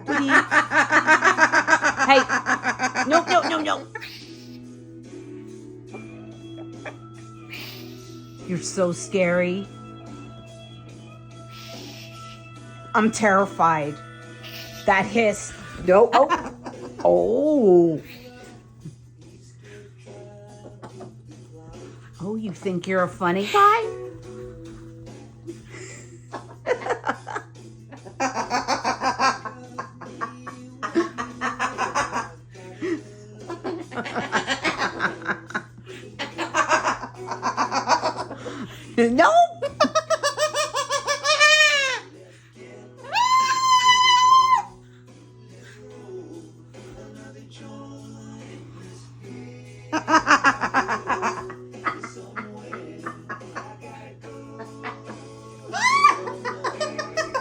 What do you... Hey, no, no, no, no. You're so scary. I'm terrified. That hiss. No. Oh. Oh. Oh, you think you're a funny guy? No.